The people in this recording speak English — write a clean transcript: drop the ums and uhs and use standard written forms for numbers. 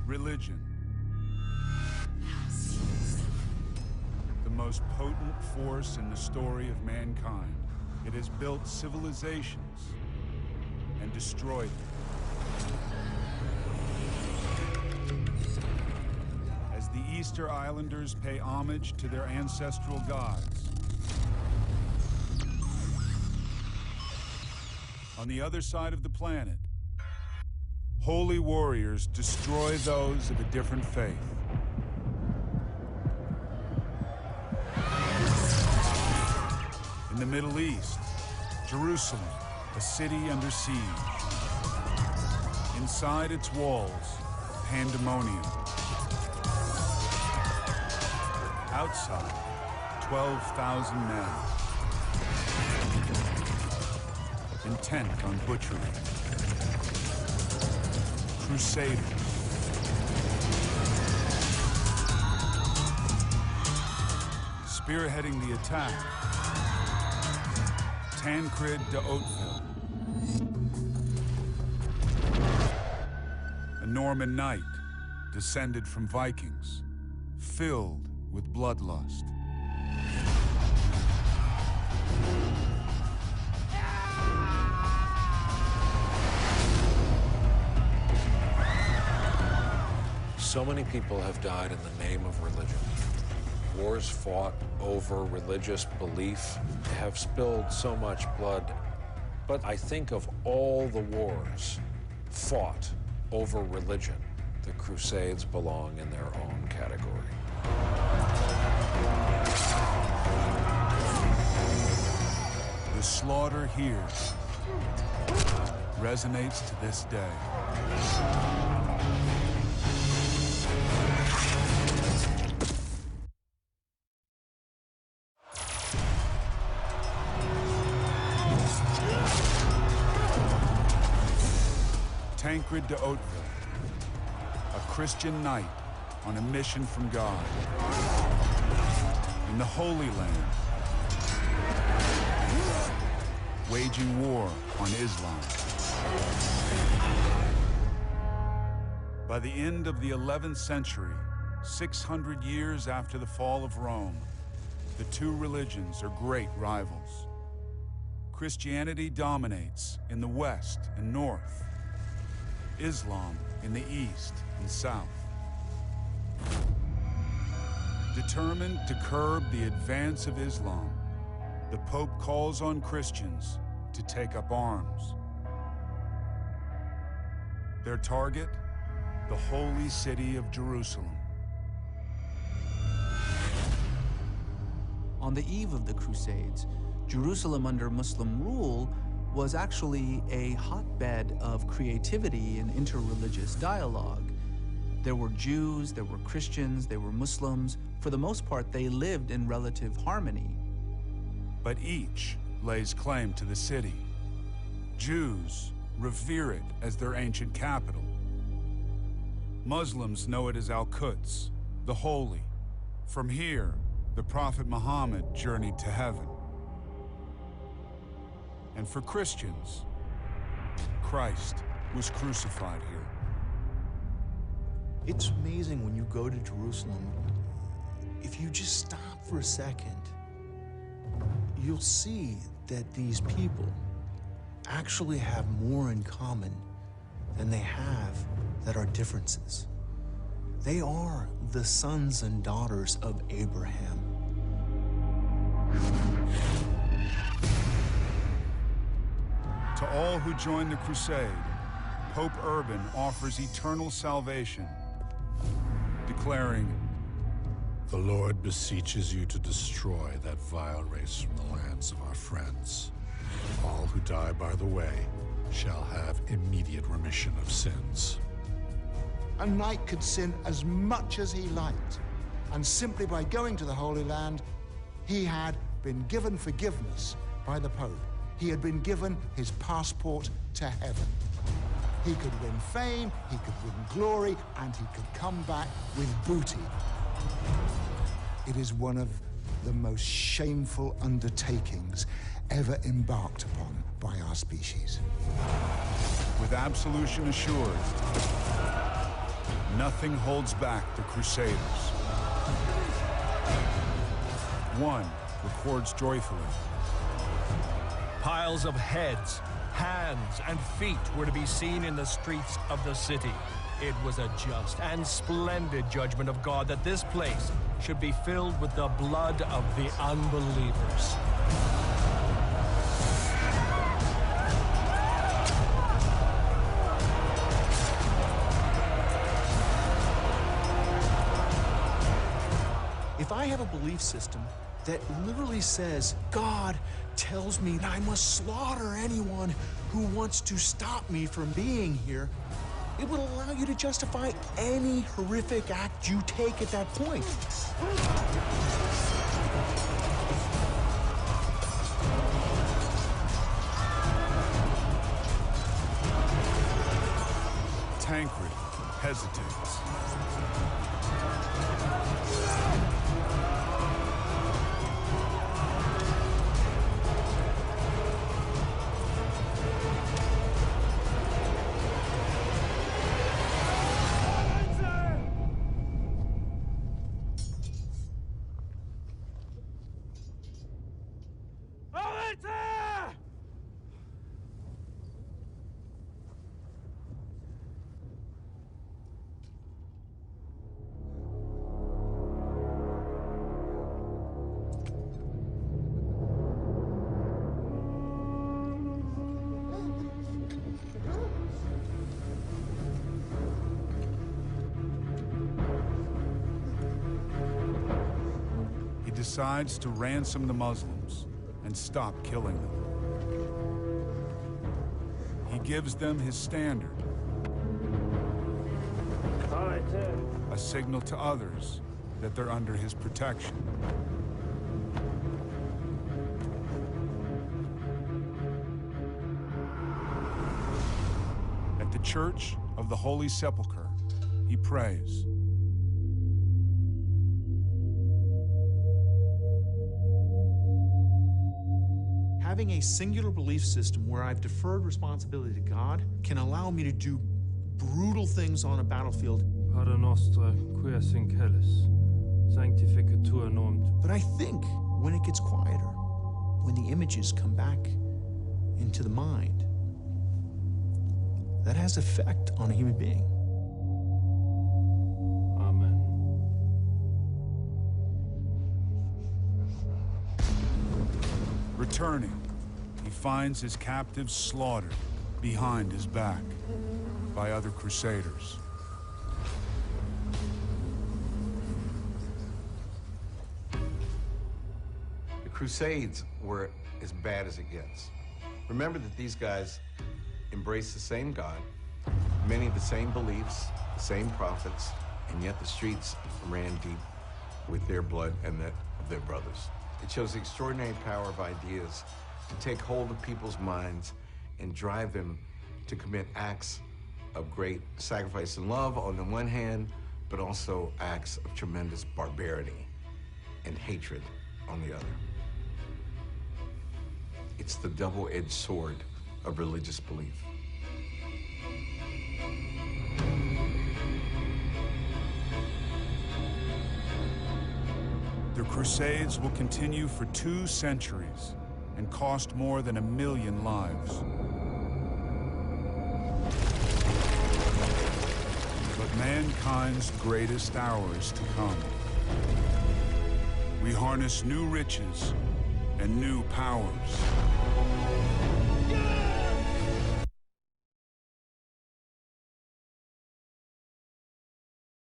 Religion. The most potent force in the story of mankind. It has built civilizations and destroyed them. As the Easter Islanders pay homage to their ancestral gods, on the other side of the planet, holy warriors destroy those of a different faith. In the Middle East, Jerusalem, a city under siege. Inside its walls, pandemonium. Outside, 12,000 men, intent on butchery. Crusades. Spearheading the attack, Tancred de Hauteville, a Norman knight descended from Vikings, filled with bloodlust. So many people have died in the name of religion. Wars fought over religious belief have spilled so much blood. But I think of all the wars fought over religion, the Crusades belong in their own category. The slaughter here resonates to this day. Tancred de Hauteville, a Christian knight on a mission from God. In the Holy Land, waging war on Islam. By the end of the 11th century, 600 years after the fall of Rome, the two religions are great rivals. Christianity dominates in the west and north, Islam in the east and south. Determined to curb the advance of Islam, the Pope calls on Christians to take up arms. Their target, the holy city of Jerusalem. On the eve of the Crusades, Jerusalem under Muslim rule was actually a hotbed of creativity and interreligious dialogue. There were Jews, there were Christians, there were Muslims. For the most part, they lived in relative harmony. But each lays claim to the city. Jews revere it as their ancient capital. Muslims know it as Al-Quds, the holy. From here, the Prophet Muhammad journeyed to heaven. And for Christians, Christ was crucified here. It's amazing when you go to Jerusalem, if you just stop for a second, you'll see that these people actually have more in common than they have that are differences. They are the sons and daughters of Abraham. To all who join the crusade, Pope Urban offers eternal salvation, declaring, "The Lord beseeches you to destroy that vile race from the lands of our friends. All who die by the way shall have immediate remission of sins." A knight could sin as much as he liked, and simply by going to the Holy Land, he had been given forgiveness by the Pope. He had been given his passport to heaven. He could win fame, he could win glory, and he could come back with booty. It is one of the most shameful undertakings ever embarked upon by our species. With absolution assured, Nothing holds back the Crusaders. One records joyfully. Piles of heads, hands, and feet were to be seen in the streets of the city. It was a just and splendid judgment of God that this place should be filled with the blood of the unbelievers. If I have a belief system that literally says, God tells me I must slaughter anyone who wants to stop me from being here, it will allow you to justify any horrific act you take at that point. Tancred hesitates. Decides to ransom the Muslims and stop killing them. He gives them his standard, a signal to others that they're under his protection. At the Church of the Holy Sepulchre, he prays. Having a singular belief system where I've deferred responsibility to God can allow me to do brutal things on a battlefield. Pater Noster, qui es in celis, sanctificatur nomen. But I think when it gets quieter, when the images come back into the mind, that has effect on a human being. Amen. Returning, he finds his captives slaughtered behind his back by other Crusaders. The Crusades were as bad as it gets. Remember that these guys embraced the same God, many of the same beliefs, the same prophets, and yet the streets ran deep with their blood and that of their brothers. It shows the extraordinary power of ideas to take hold of people's minds and drive them to commit acts of great sacrifice and love on the one hand, but also acts of tremendous barbarity and hatred on the other. It's the double-edged sword of religious belief. The Crusades will continue for 2 centuries and cost more than 1 million lives. But mankind's greatest hour is to come. We harness new riches and new powers.